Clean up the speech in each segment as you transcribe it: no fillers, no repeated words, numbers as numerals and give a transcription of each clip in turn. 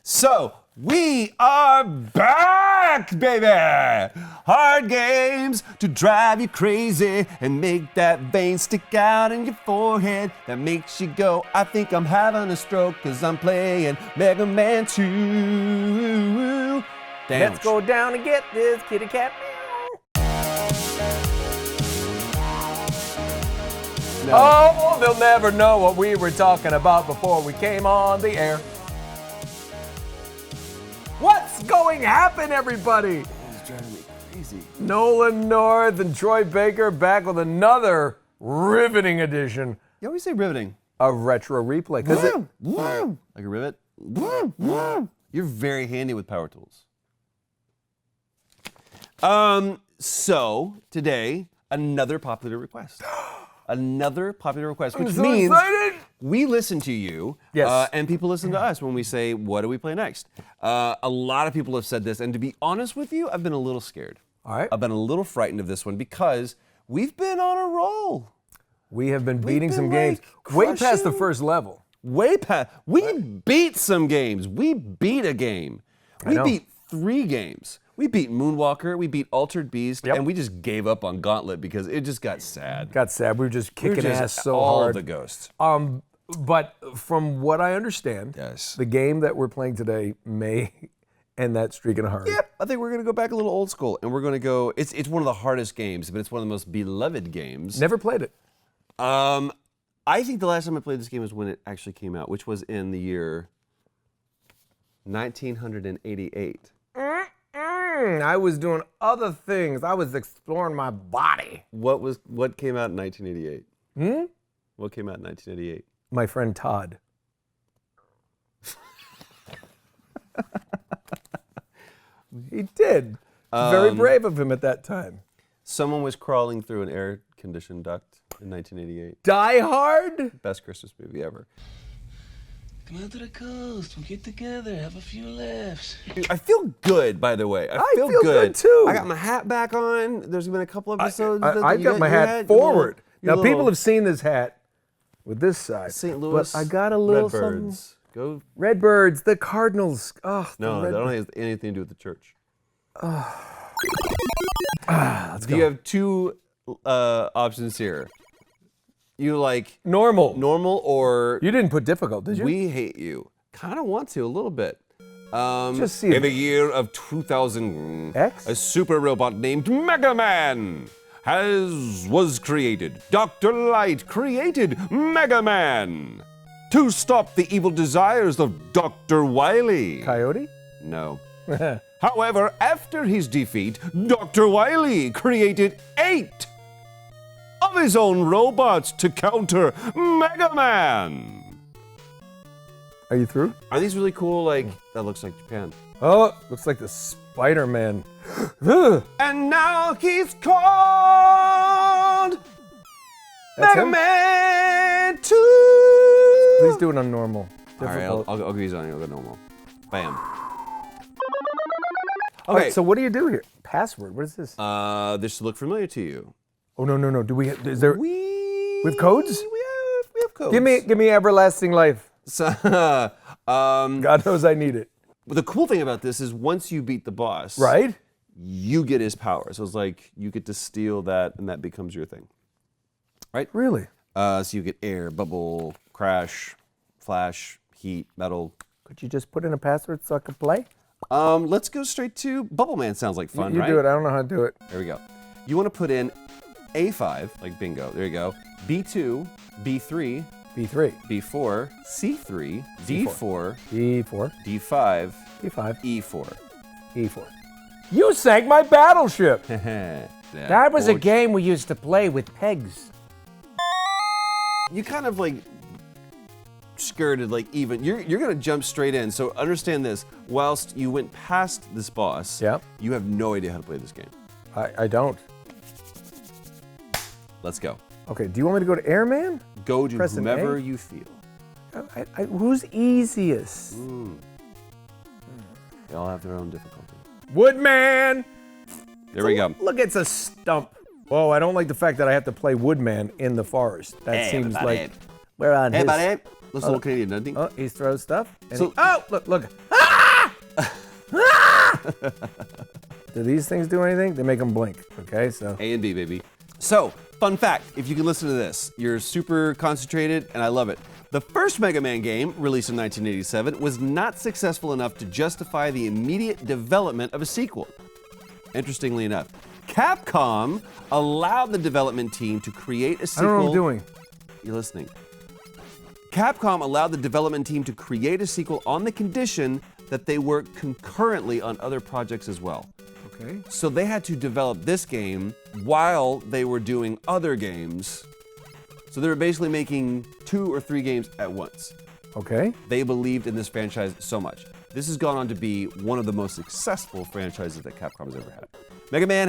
So, we are back, baby! Hard games to drive you crazy and make that vein stick out in your forehead that makes you go, I think I'm having a stroke because I'm playing Mega Man 2. Damn. Let's go down and get this kitty cat. No. Oh, they'll never know what we were talking about before we came on the air. What's going to happen, everybody? It's driving me crazy. Nolan North and Troy Baker back with another riveting edition. You always say riveting. A retro replay. Like a rivet? You're very handy with power tools. So, today, another popular request. Another popular request, which means we listen to you, yes. And people listen to us when we say, what do we play next? A lot of people have said this, and to be honest with you, I've been a little scared. All right. I've been a little frightened of this one because we've been on a roll. We have been beating some games way past the first level. Way past. We beat some games. We beat a game. We beat 3 games. We beat Moonwalker, we beat Altered Beast, and we just gave up on Gauntlet because it just got sad. We were just kicking ass so all hard. All the ghosts. But from what I understand, yes, the game that we're playing today may end that streak in a hurry. Yep, I think we're going to go back a little old school, and we're going to go, it's one of the hardest games, but it's one of the most beloved games. Never played it. I think the last time I played this game was when it actually came out, which was in the year 1988. I was doing other things. I was exploring my body. What came out in 1988? What came out in 1988? My friend Todd. He did. Very brave of him at that time. Someone was crawling through an air-conditioned duct in 1988. Die Hard? Best Christmas movie ever. Come out to the coast. We'll get together. Have a few laughs. I feel good, by the way. I feel good too. I got my hat back on. There's been a couple episodes. I got my hat forward. Now, people have seen this hat with this side. St. Louis. But I got a little Redbirds. Go. Redbirds, the Cardinals. Oh, no, that don't have anything to do with the church. Let's go. You have 2 options here. You like normal or you didn't put difficult, did you? We hate you. Kind of want to a little bit. Just see in the year of 2000, X? a super robot named Mega Man was created. Dr. Light created Mega Man to stop the evil desires of Dr. Wily. Coyote? No. However, after his defeat, Dr. Wily created 8 of his own robots to counter Mega Man. Are you through? Are these really cool? Like, that looks like Japan. Oh, looks like the Spider-Man. And now he's called Mega Man 2. Please do it on normal. All Difficult. right, I'll go easy on you. I'll go normal. Bam. Okay, right, so what do you do here? Password, what is this? This should look familiar to you. Oh, no. Do we, is there, we have codes? We have codes. Give me everlasting life. So, God knows I need it. The cool thing about this is once you beat the boss, right? You get his power. So it's like you get to steal that and that becomes your thing. Right? Really? So you get air, bubble, crash, flash, heat, metal. Could you just put in a password so I could play? Let's go straight to Bubble Man. Sounds like fun, you right? You do it. I don't know how to do it. There we go. You want to put in A5, like bingo. There you go. B2, B3, B3, B4, C3, D4, D4, D5, D5, E4. E4. You sank my battleship! That was a game we used to play with pegs. You kind of like skirted like even. You're gonna jump straight in. So understand this. Whilst you went past this boss, you have no idea how to play this game. I don't. Let's go. Okay, do you want me to go to Airman? Go to whomever you feel. Who's easiest? They all have their own difficulty. Woodman! There we go. Look, it's a stump. Oh, I don't like the fact that I have to play Woodman in the forest. That seems like we're on his... Hey, buddy. Looks a little Canadian, doesn't he? Oh, he throws stuff. So, oh, look. Ah! Do these things do anything? They make them blink. Okay, so. A and B, baby. So, fun fact, if you can listen to this, you're super concentrated, and I love it. The first Mega Man game, released in 1987, was not successful enough to justify the immediate development of a sequel. Interestingly enough, Capcom allowed the development team to create a sequel. I don't know what I'm doing. You're listening. Capcom allowed the development team to create a sequel on the condition that they work concurrently on other projects as well. Okay. So they had to develop this game while they were doing other games. So they were basically making 2 or 3 games at once. Okay. They believed in this franchise so much. This has gone on to be one of the most successful franchises that Capcom has ever had. Mega Man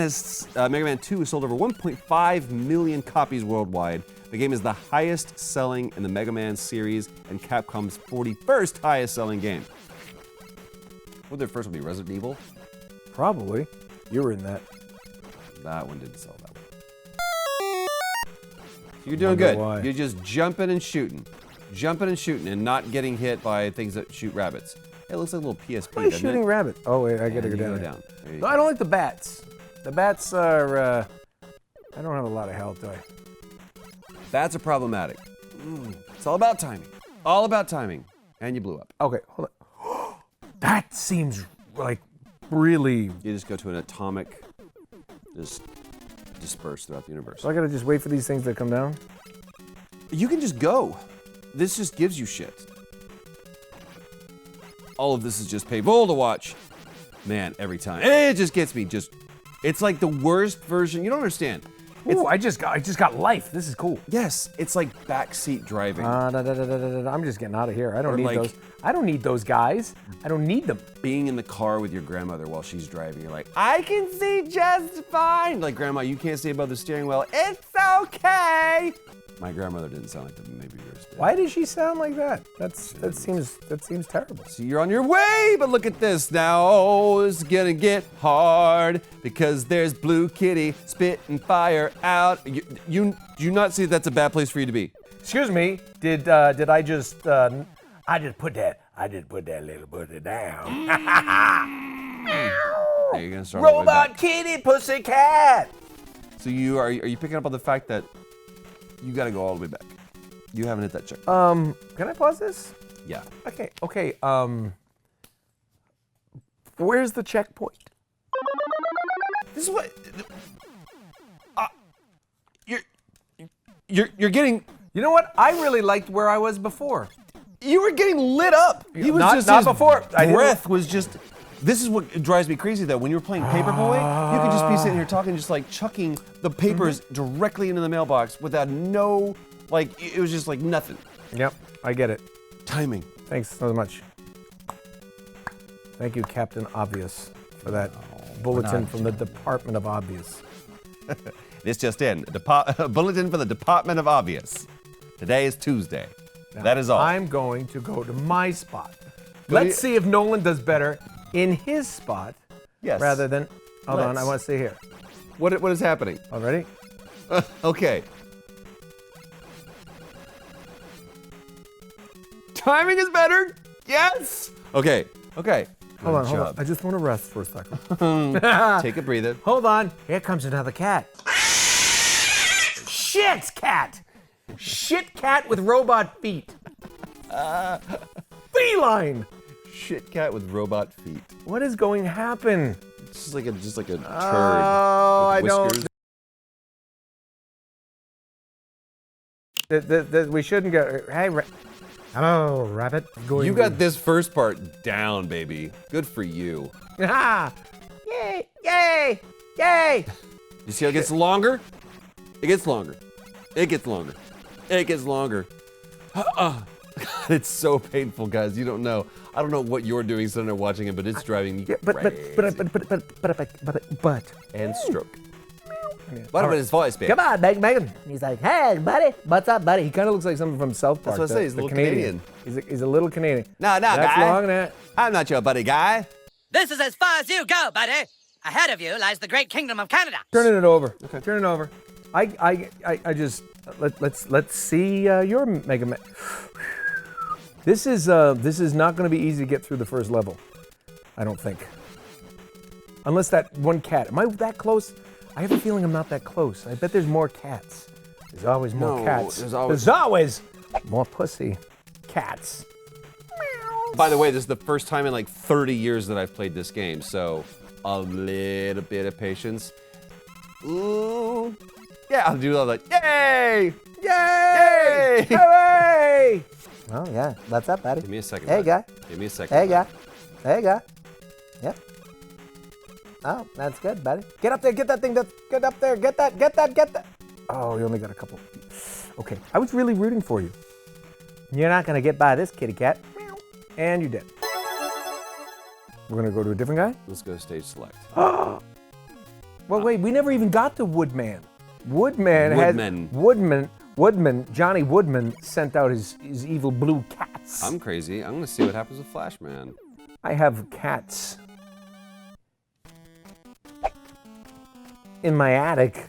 2 has sold over 1.5 million copies worldwide. The game is the highest selling in the Mega Man series and Capcom's 41st highest selling game. What their first one be? Resident Evil? Probably. You were in that. That one didn't sell that one. You're doing good. Why. You're just jumping and shooting. Jumping and shooting and not getting hit by things that shoot rabbits. It looks like a little PSP, Why are you doesn't shooting it? rabbit? Oh, wait, I gotta And go you down. go there. down. There you No, go. I don't like the bats. The bats are, I don't have a lot of health, do I? That's a problematic. It's all about timing. All about timing. And you blew up. Okay, hold on. That seems like really. You just go to an atomic, just disperse throughout the universe. So I gotta just wait for these things to come down? You can just go. This just gives you shit. All of this is just painful to watch. Man, every time. It just gets me. It's like the worst version. You don't understand. Ooh, I just got life. This is cool. Yes, it's like backseat driving. I'm just getting out of here. I don't Or need like- those. I don't need those guys. I don't need them. Being in the car with your grandmother while she's driving, you're like, I can see just fine. Like, Grandma, you can't see above the steering wheel. It's okay. My grandmother didn't sound like that. Maybe yours did. Why does she sound like that? That seems terrible. So you're on your way, but look at this now. Oh, it's gonna get hard because there's Blue Kitty spitting fire out. You do you not see that's a bad place for you to be? Excuse me. Did I just put that little booty down? Now you're gonna start all the way Robot back. kitty pussycat. So are you picking up on the fact that you gotta go all the way back? You haven't hit that check. Can I pause this? Yeah. Okay. Where's the checkpoint? This is what. You're getting. You know what? I really liked where I was before. You were getting lit up. He was Not- just not his before. I didn't- breath was just. This is what drives me crazy though. When you were playing Paperboy, you could just be sitting here talking, just like chucking the papers directly into the mailbox without no, like it was just like nothing. Yep, I get it. Timing. Thanks so much. Thank you, Captain Obvious, for that bulletin from the Department of Obvious. This just in. A bulletin for the Department of Obvious. Today is Tuesday. That is all. I'm going to go to my spot. Go Let's to- see if Nolan does better in his spot Yes. rather than. Hold on, Let's. I want to stay here. What is happening? All ready? Okay. Timing is better. Yes. Okay. Hold on. job. I just want to rest for a second. Take a breather. Hold on. Here comes another cat. Shit, cat. Shit, cat with robot feet. Feline. Shit cat with robot feet. What is going to happen? It's just like a turd. Oh, I with whiskers. don't. We shouldn't go. Hey, hello, rabbit. You got this first part down, baby. Good for you. Ah! Yay! Yay! Yay! You see how it gets longer? It gets longer. It gets longer. It gets longer. God, it's so painful, guys. You don't know. I don't know what you're doing sitting there watching it, but it's driving me But and stroke. What about his voice, babe? come on, Megan. He's like, hey, buddy. What's up, buddy? He kind of looks like something from South Park. That's what I say, he's a the little Canadian. He's a little Canadian. No, That's guy. long enough. I'm not your buddy guy. This is as far as you go, buddy. Ahead of you lies the great kingdom of Canada. Turning it over. Okay. Turn it over. I just let's see your Mega Man. This is not going to be easy to get through the first level. I don't think. Unless that one cat. Am I that close? I have a feeling I'm not that close. I bet there's more cats. There's always more cats. there's always more pussy. Cats. By the way, this is the first time in like 30 years that I've played this game, so a little bit of patience. Ooh. Yeah, I'll do all that. Yay! Yay! Hooray! Oh, yeah. What's up, buddy? Give me a second. Hey, bud. guy. Give me a second. Hey, bud. guy. Hey, guy. Yep. Oh, that's good, buddy. Get up there, get that thing. Get up there, get that. Oh, you only got a couple. Okay, I was really rooting for you. You're not gonna get by this kitty cat. And you did. We're gonna go to a different guy? Let's go to stage select. Well, wait, we never even got to Woodman. Woodman, Johnny Woodman sent out his evil blue cats. I'm crazy. I'm gonna see what happens with Flashman. I have cats in my attic.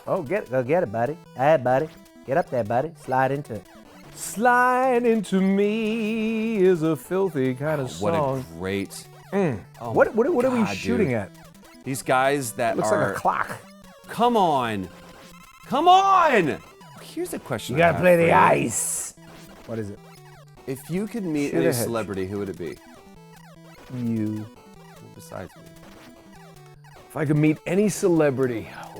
Oh, go get it, buddy. Hey, buddy. Get up there, buddy. Slide into it. Slide into me is a filthy kind of What song. a great. Oh what are we God, shooting dude. at? These guys that Looks are. like a clock. Come on! Come on! Here's a question. You I gotta have play for the you. ice. What is it? If you could meet Shoot any ahead. celebrity, who would it be? You. Besides me. If I could meet any celebrity, I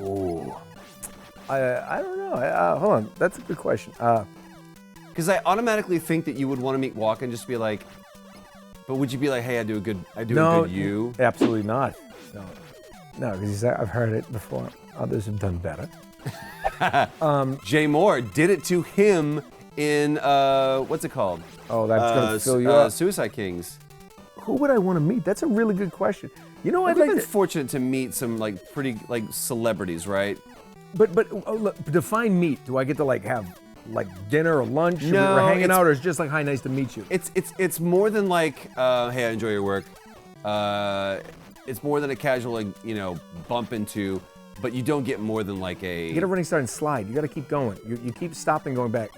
don't know. Hold on, that's a good question. Because I automatically think that you would want to meet Walken, just be like. But would you be like, hey, I do a good you? Absolutely not. No, because I've heard it before. Others have done better. Jay Moore did it to him in what's it called? Oh, that's gonna fill you up. Suicide Kings. Who would I want to meet? That's a really good question. You know, I've I'd like been to, fortunate to meet some like pretty like celebrities, right? but look, define meet. Do I get to like have like dinner or lunch? No, we're hanging it's- out, or it's just like, hi, nice to meet you. It's more than like, hey, I enjoy your work. It's more than a casual like bump into, but you don't get more than like a. You get a running start and slide. You got to keep going. You keep stopping, going back.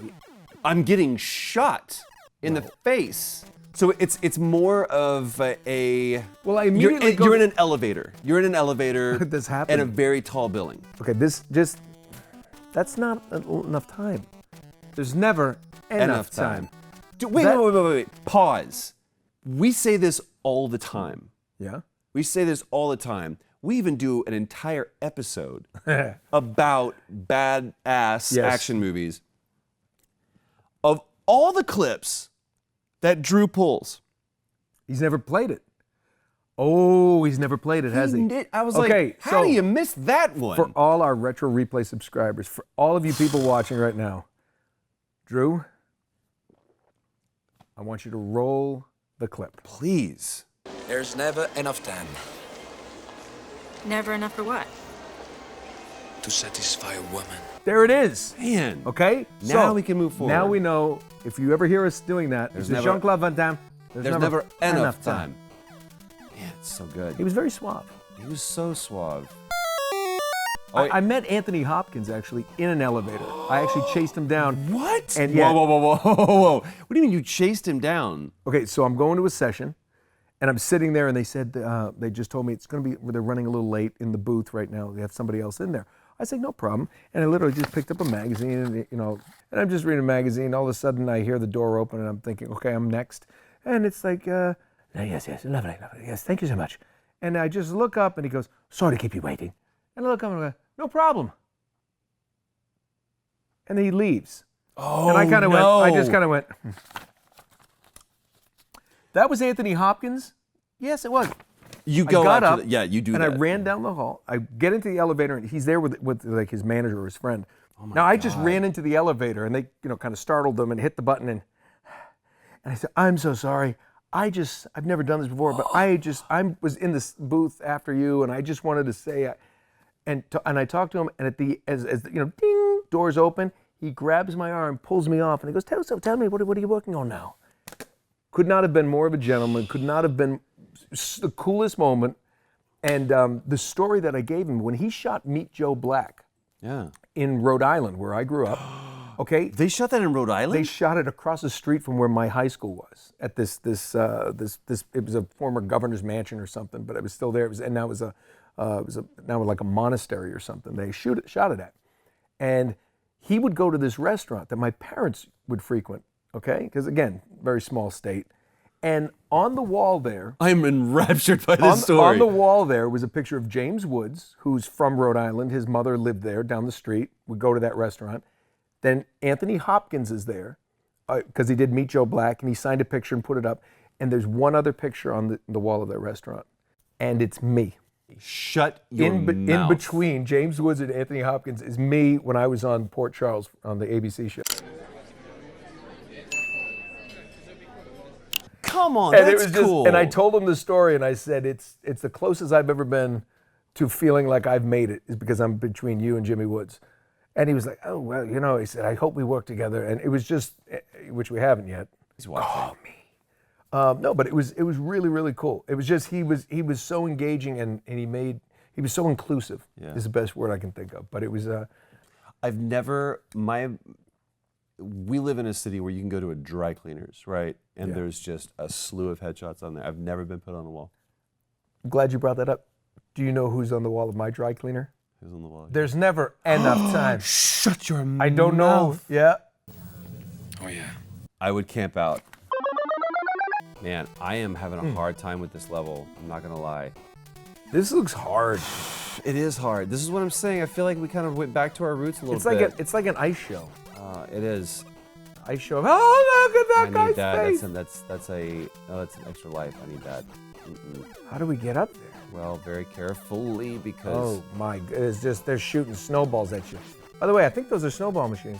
I'm getting shot in the face. So it's more of a. Well, I immediately you're in an elevator. You're in an elevator. This happened. In a very tall building. Okay, that's not enough time. There's never enough time. Wait. Pause. We say this all the time. Yeah. We say this all the time. We even do an entire episode about badass action movies. Of all the clips that Drew pulls, He's never played it. Oh, he's never played it, has he? I was Okay, like, how do you miss that one? For all our Retro Replay subscribers, for all of you people watching right now, Drew, I want you to roll the clip. Please. There's never enough time Never enough for what? to satisfy a woman. There it is. Man. Okay? Now we can move forward. Now we know, if you ever hear us doing that, There's it's never- Jean-Claude Van Damme. There's never enough time. Man, it's so good. He was very suave. He was so suave. I met Anthony Hopkins, actually, in an elevator. I actually chased him down. What? And yeah. Whoa. What do you mean you chased him down? Okay, so I'm going to a session, and I'm sitting there, and they said, they just told me it's going to be, they're running a little late in the booth right now. They have somebody else in there. I said, no problem. And I literally just picked up a magazine, and and I'm just reading a magazine. All of a sudden, I hear the door open, and I'm thinking, okay, I'm next. And it's like, yes, lovely, yes, thank you so much. And I just look up, and he goes, sorry to keep you waiting. And I look up, and I go, no problem. And then he leaves. Oh, And I kind of no. went, I just kind of went, That was Anthony Hopkins? Yes, it was. You go I got after up, yeah, you do and that. I ran down the hall. I get into the elevator, and he's there with like his manager or his friend. Now I just ran into the elevator, and they kind of startled them and hit the button, and I said, I'm so sorry. I've never done this before, but I was in this booth after you, and I just wanted to say, and I talked to him, and as ding, doors open, he grabs my arm, pulls me off, and he goes, tell me, what are you working on now? Could not have been more of a gentleman, could not have been the coolest moment. And the story that I gave him, when he shot Meet Joe Black Yeah. in Rhode Island, where I grew up, Okay. They shot that in Rhode Island? They shot it across the street from where my high school was. At this. It was a former governor's mansion or something, but it was still there. And now it was now like a monastery or something. They shot it at, and he would go to this restaurant that my parents would frequent. Okay, because again, very small state, and on the wall there, I'm enraptured by this story. On the wall there was a picture of James Woods, who's from Rhode Island. His mother lived there down the street. Would go to that restaurant. Then Anthony Hopkins is there because he did Meet Joe Black, and he signed a picture and put it up. And there's one other picture on the wall of that restaurant, and it's me. Shut your mouth. In between James Woods and Anthony Hopkins is me when I was on Port Charles on the ABC show. Come on, And that's it was just, cool. and I told him the story, and I said it's the closest I've ever been to feeling like I've made it is because I'm between you and Jimmy Woods. And he was like, oh well, you know, he said, I hope we work together. And it was just, which we haven't yet. He's watching. Call me. No, but it was really, really cool. It was just he was so engaging and he was so inclusive. Yeah. Is the best word I can think of. But it was we live in a city where you can go to a dry cleaners, right? And Yeah. there's just a slew of headshots on there. I've never been put on a wall. I'm glad you brought that up. Do you know who's on the wall of my dry cleaner? Who's on the wall? There's never enough time. Shut your mouth. I don't know. Yeah. Oh, yeah. I would camp out. Man, I am having a hard time with this level. I'm not gonna lie. This looks hard. It is hard. This is what I'm saying. I feel like we kind of went back to our roots a little It's like bit. it's like an ice show. It is. Ice show. Oh, look at that I guy's need that. face. That's an extra life. I need that. Mm-mm. How do we get up there? Well, very carefully because. Oh my! It's just they're shooting snowballs at you. By the way, I think those are snowball machines.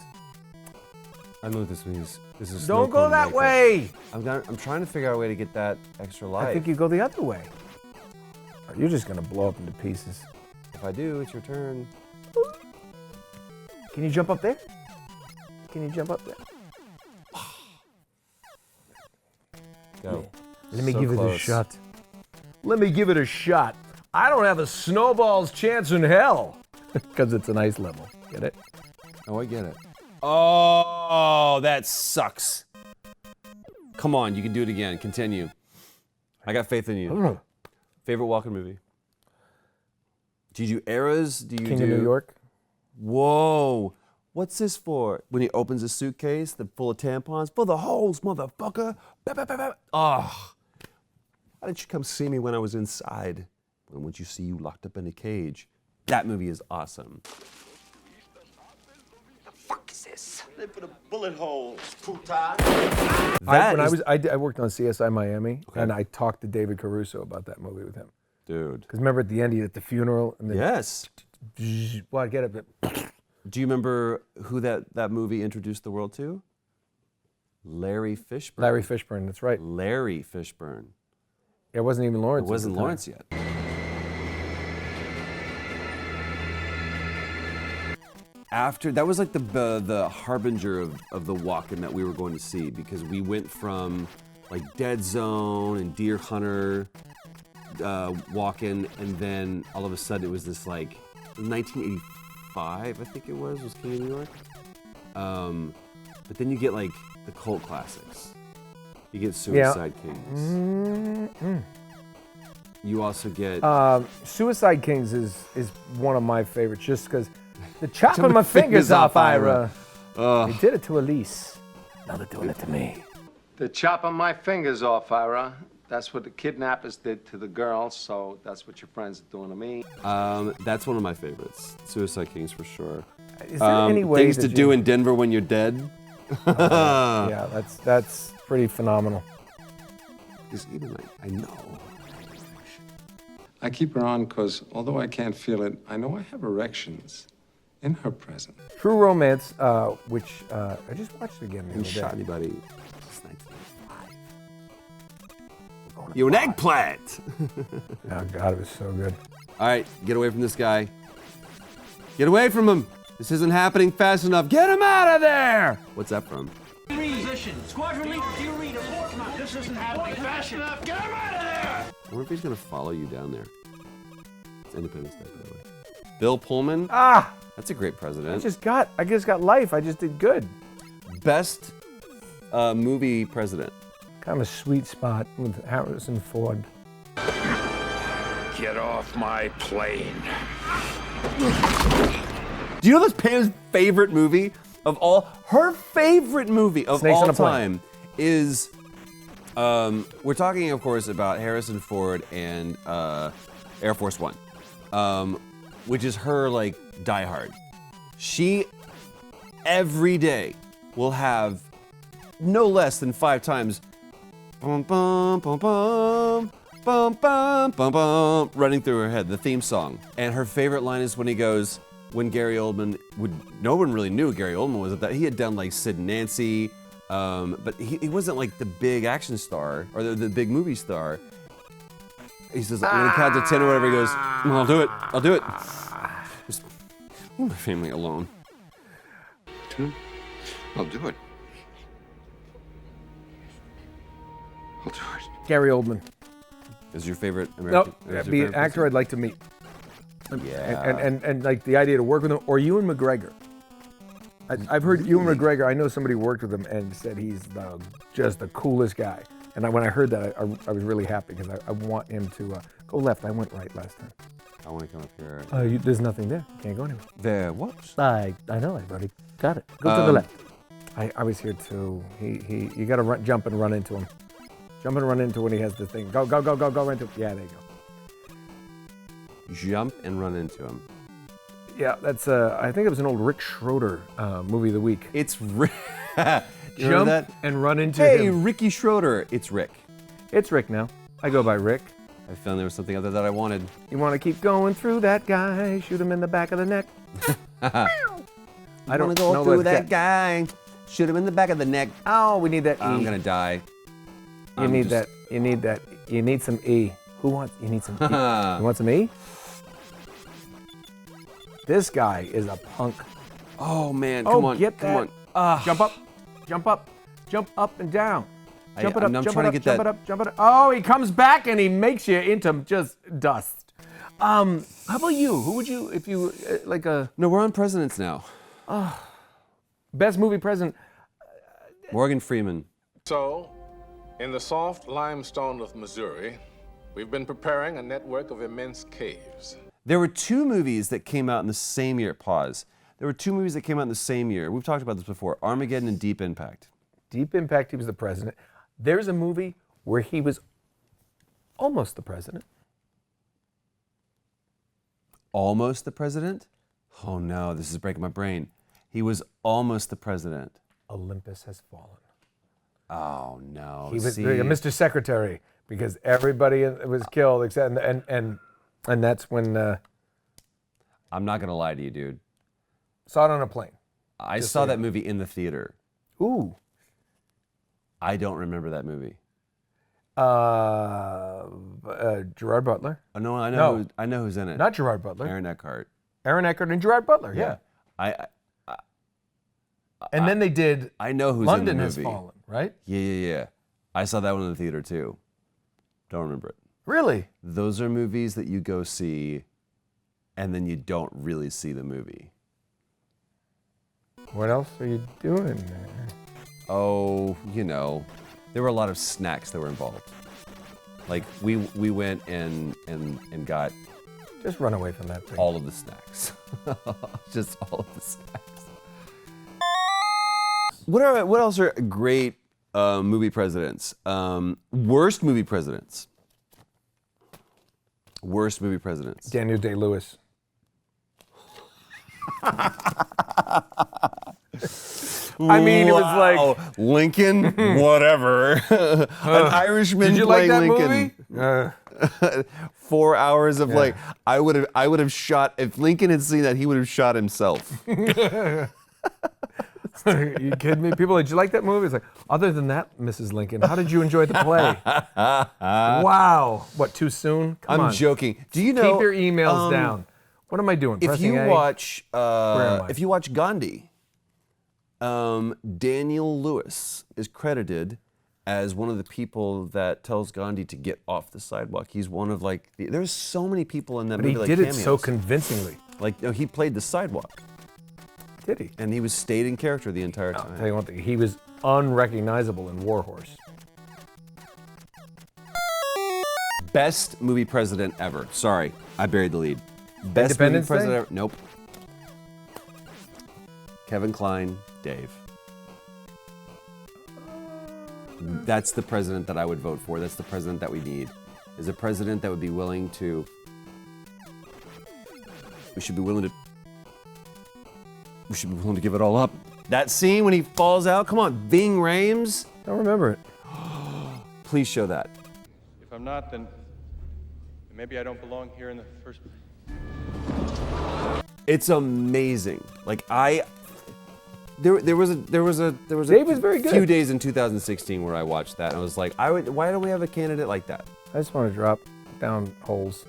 I know what this means. This is. Don't snow go cone that maker. way. I'm trying to figure out a way to get that extra life. I think you go the other way. Oh, you're just gonna blow up into pieces. If I do, it's your turn. Can you jump up there? Can you jump up there? Go. Let me So give it a close. shot. Let me give it a shot. I don't have a snowball's chance in hell. Because it's an ice level. Get it? Oh, I get it. Oh, that sucks. Come on, you can do it again. Continue. I got faith in you. Favorite Walken movie? Do you do eras? Do you King do of New York. Whoa. What's this for? When he opens a suitcase full of tampons? For the holes, motherfucker. Oh. Why didn't you come see me when I was inside? When would you see you locked up in a cage? That movie is awesome. They put a bullet hole, puta. I worked on CSI Miami, Okay. and I talked to David Caruso about that movie with him. Dude. Because remember at the end, he at the funeral, and then Yes. well, I get it, but Do you remember who that movie introduced the world to? Larry Fishburne. Larry Fishburne. That's right. Larry Fishburne. It wasn't even It Lawrence. at wasn't the time. Lawrence yet. After that was like the harbinger of the Walken that we were going to see, because we went from like Dead Zone and Deer Hunter Walken, and then all of a sudden it was this like 1985 I think it was King of New York. But then you get like the cult classics. You get Suicide Kings. You also get Suicide Kings is one of my favorites, just because the chopping my fingers off, Ira. They did it to Elise. Now they're doing it to me. They're chopping my fingers off, Ira. That's what the kidnappers did to the girls, so that's what your friends are doing to me. that's one of my favorites. Suicide Kings for sure. Is there any way things that to do in Denver when you're dead. Yeah, that's pretty phenomenal. Because even I know. I keep her on because, although I can't feel it, I know I have erections in her presence. True Romance, which I just watched again the Didn't other shot day. anybody since 1995. You an eggplant! Oh God, it was so good. All right, get away from this guy. Get away from him! This isn't happening fast enough. Get him out of there! What's that from? Position. Squadron leader, do you read? This isn't happening fast enough. Get him out of there! I wonder if he's gonna follow you down there. It's Independence Day, by the way. Bill Pullman. Ah, That's a great I president. just got life. I just did good. Best movie president. Kind of a sweet spot with Harrison Ford. Get off my plane. Do you know that's Pam's favorite movie of all? Her favorite movie of Snakes on all a Plane. time is. We're talking, of course, about Harrison Ford and Air Force One, which is her like Die Hard. She every day will have no less than 5 times bum bum bum bum bum bum bum bum running through her head, the theme song. And her favorite line is when he goes, when Gary Oldman no one really knew Gary Oldman was that he had done like Sid and Nancy, but he wasn't like the big action star or the big movie star. He says, I'm gonna count to 10 or whatever. He goes, I'll do it. Just leave my family alone. I'll do it. I'll do it. Gary Oldman. Is your favorite No, American? is your be an favorite actor I'd like to meet. Yeah. And like the idea to work with him, or Ewan McGregor. I've heard Ewan McGregor. I know somebody who worked with him and said he's just the coolest guy. And when I heard that, I was really happy because I want him to go left. I went right last time. I want to come up here. There's nothing there. You can't go anywhere. There, what? I know. I've already got it. Go to the left. I was here too. You got to jump and run into him. Jump and run into when he has the thing. Go into him. Yeah, there you go. Jump and run into him. Yeah, that's I think it was an old Rick Schroeder movie of the week. It's Rick. Jump that? and run into Hey, him. Ricky Schroeder. It's Rick. It's Rick now. I go by Rick. I found there was something other that I wanted. You want to keep going through that guy, shoot him in the back of the neck. I don't go know through what that guy. Shoot him in the back of the neck. Oh, we need that E. I'm gonna die. You need that. You need that. You need some E. Who wants? You need some E. You want some E? This guy is a punk. Oh man, Oh, come on, get come that. on. Jump up, jump up and down. Jump it up, I'm jump trying it to up, get jump that. it up, jump it up. Oh, he comes back and he makes you into just dust. How about you? Who would you, if you, like a No, we're on presidents now. best movie president? Morgan Freeman. So, in the soft limestone of Missouri, we've been preparing a network of immense caves. There were 2 movies that came out in the same year. Pause. There were 2 movies that came out in the same year. We've talked about this before. Armageddon and Deep Impact. Deep Impact, he was the president. There's a movie where he was almost the president. Almost the president? Oh no, this is breaking my brain. He was almost the president. Olympus Has Fallen. Oh no. He was See? Mr. Secretary because everybody was killed except and that's when I'm not gonna lie to you, dude. saw it on a plane. I saw that movie in the theater. Ooh. I don't remember that movie. Gerard Butler. Oh, no, I know. No. I know who's in it. Not Gerard Butler. Aaron Eckhart. Aaron Eckhart and Gerard Butler. Yeah. And then they did I know who's London in the Has movie. Fallen, right? Yeah. I saw that one in the theater too. Don't remember it. Really? Those are movies that you go see, and then you don't really see the movie. What else are you doing? Oh, there were a lot of snacks that were involved. Like we went and got Just run away from that thing. all of the snacks. Just all of the snacks. What else are great movie presidents? Worst movie presidents. Worst movie presidents. Daniel Day-Lewis. I mean, it was like Lincoln, whatever. An Irishman Did you like playing that Lincoln. movie? 4 hours of I would have shot, if Lincoln had seen that, he would have shot himself. Are you kidding me? People, did you like that movie? It's like, other than that, Mrs. Lincoln, how did you enjoy the play? Wow. What, too soon? Come on. I'm joking. Do you know? Keep your emails down. What am I doing? If Pressing you A? watch, Where am I? if you watch Gandhi, Daniel Lewis is credited as one of the people that tells Gandhi to get off the sidewalk. He's one of there's so many people in that But movie. he like did it cameos. so convincingly. Like, no, he played the sidewalk. Did he? And he stayed in character the entire I'll time. tell you one thing. He was unrecognizable in Warhorse. Best movie president ever. Sorry, I buried the lead. Best movie Independence president Day? ever. Nope. Kevin Kline, Dave. That's the president that I would vote for. That's the president that we need. Is a president that would be willing to. We should be willing to give it all up. That scene when he falls out. Come on, Ving Rhames. Don't remember it. Please show that. If I'm not, then maybe I don't belong here in the first place. It's amazing. Like there was a Dave was very good. few days in 2016 where I watched that and I was like, why don't we have a candidate like that? I just want to drop down holes.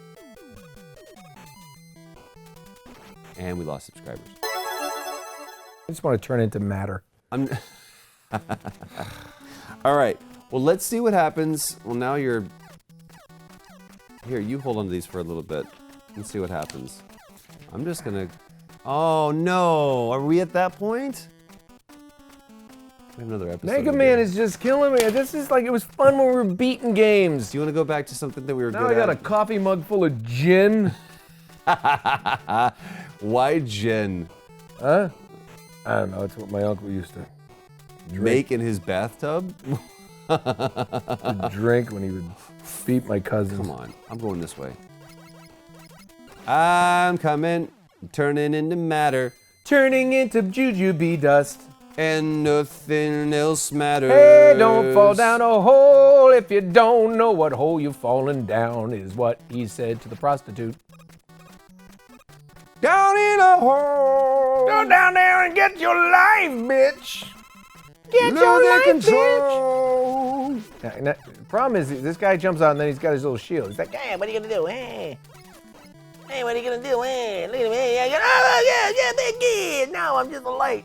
And we lost subscribers. I just want to turn into matter. All right. Well, let's see what happens. Well, now you're here. You hold on to these for a little bit. Let's see what happens. I'm just gonna. Oh no! Are we at that point? We have another episode. Mega Man is just killing me. This is like it was fun when we were beating games. Do you want to go back to something that we were Now good I got at? a coffee mug full of gin. Why gin? Huh? I don't know. It's what my uncle used to Make in his bathtub? drink when he would beat my cousins. Come on, I'm going this way. I'm coming, turning into matter, Turning into jujube dust. and nothing else matters. Hey, don't fall down a hole if you don't know what hole you're falling down, is what he said to the prostitute. Down in a hole. Go down there and get your life, bitch. Get Lose your their life, control. bitch. Now, the problem is, this guy jumps out and then he's got his little shield. He's like, hey, what are you gonna do? Hey, what are you gonna do? Hey, look at me. Hey, yeah, big kid. No, I'm just a light.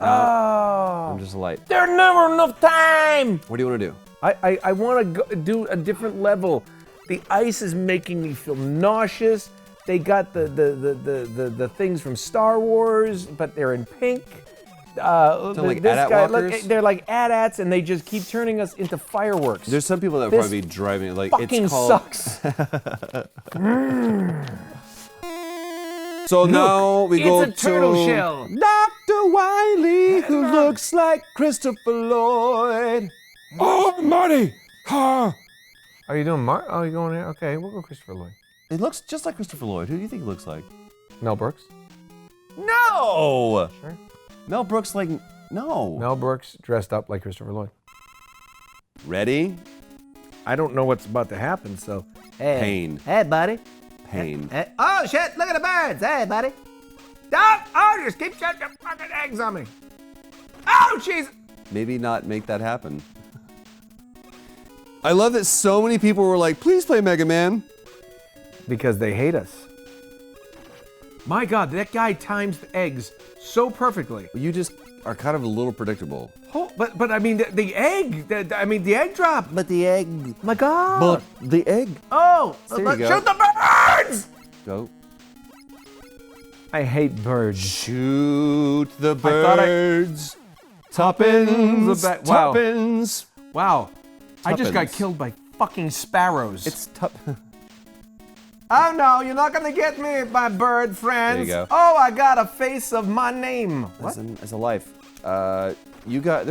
I'm just a light. There's never enough time. What do you want to do? I want to do a different level. The ice is making me feel nauseous. They got the things from Star Wars, but they're in pink. like AT-AT walkers? They're like AT-ATs, and they just keep turning us into fireworks. There's some people that would This probably be driving like fucking it's called. sucks. So now we go it's a turtle to shell. Dr. Wily, who looks like Christopher Lloyd. Oh, Marty! Are you doing Mark? Oh, you're going here? Okay, we'll go Christopher Lloyd. It looks just like Christopher Lloyd. Who do you think he looks like? Mel Brooks? No! Sure. Mel Brooks, like, no. Mel Brooks dressed up like Christopher Lloyd. Ready? I don't know what's about to happen, so. Hey. Pain. Hey, buddy. Pain. Oh, shit, look at the birds. Hey, buddy. Don't! Oh, just keep shutting your fucking eggs on me. Oh, jeez. Maybe not make that happen. I love that so many people were like, please play Mega Man. Because they hate us. My God, that guy times the eggs so perfectly. You just are kind of a little predictable. Oh, but I mean, the egg, the egg drop. But the egg. My God. But the egg. Oh, There you go. shoot the birds! Go. I hate birds. Shoot the thought I- birds. Tuppence. Wow. Tuppence. Wow. I just got Tuppence. killed by fucking sparrows. It's tough. Oh no, you're not gonna get me, my bird friends. There you go. Oh, I got a face of my name. What? As a life. There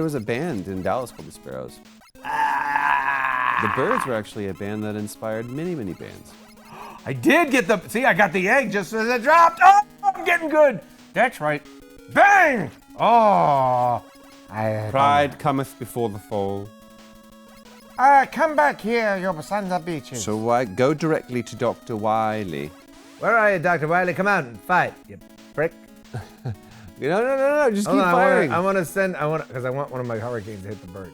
was a band in Dallas called the Sparrows. The Birds were actually a band that inspired many, many bands. I did get I got the egg just as it dropped. Oh, I'm getting good. That's right. Bang! Oh. Pride cometh before the fall. Come back here, you sons of bitches. So I go directly to Dr. Wily. Where are you, Dr. Wily? Come out and fight, you prick. No, just keep firing. I want because I want one of my hurricanes to hit the birds.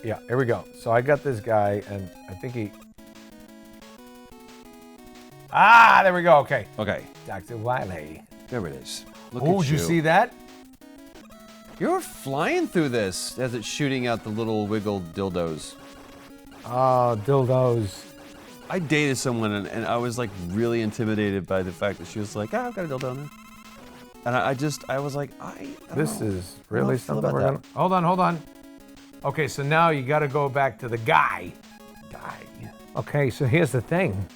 Yeah, here we go. So I got this guy, and I think he... there we go, okay. Okay, Dr. Wily. there it is. Look Oh, at did you see that? You're flying through this as it's shooting out the little wiggled dildos. Oh, dildos. I dated someone and I was like really intimidated by the fact that she was like, I've got a dildo in there. And I was like, I don't This know. is I don't really feel something about we're that. gonna. Hold on. Okay, so now you got to go back to the guy. Okay, so here's the thing.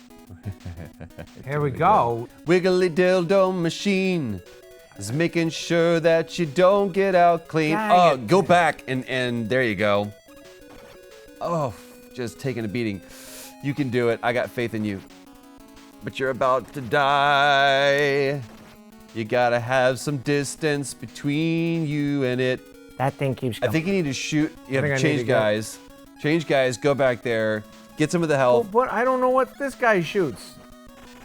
Here we go. Wiggly dildo machine is making sure that you don't get out clean. Dang it. Go back and there you go. Oh, just taking a beating. You can do it. I got faith in you. But you're about to die. You gotta have some distance between you and it. That thing keeps I going. think you need to shoot. You have think to I need change to go. guys. Change guys. Go back there. Get some of the Oh, health. but I don't know what this guy shoots.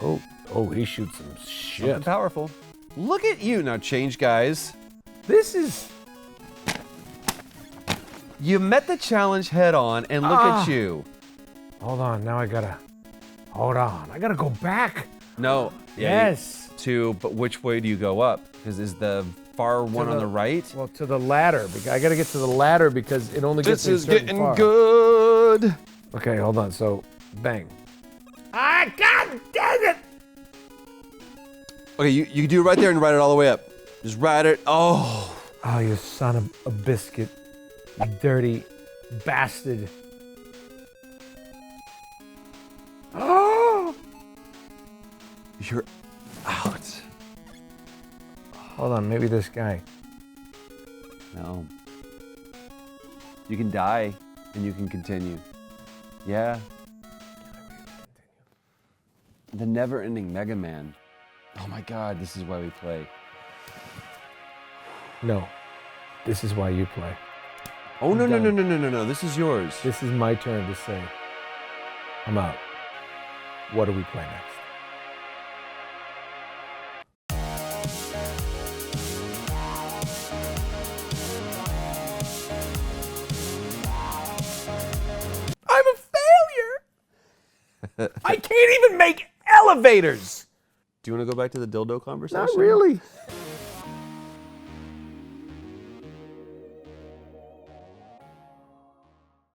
Oh, he shoots some shit. Something powerful. Look at you now. Change guys. This is. You met the challenge head on, and look at you. Hold on, now I gotta. Hold on, I gotta go back. No. Yeah, Yes. but which way do you go up? Because is the far one on the right? Well, to the ladder. I gotta get to the ladder because it only gets This me is certain getting far. good. Okay, hold on. So, bang. Ah, God dang it! Okay, you do it right there and ride it all the way up. Just ride it. Oh. Oh, you son of a biscuit. You dirty bastard. Oh! You're out. Hold on, maybe this guy. No. You can die and you can continue. Yeah. The never-ending Mega Man. Oh my God, this is why we play. No. This is why you play. Oh, no, done. no. This is yours. This is my turn to say, I'm out. What do we play next? I'm a failure! I can't even make elevators! Do you want to go back to the dildo conversation? Not really.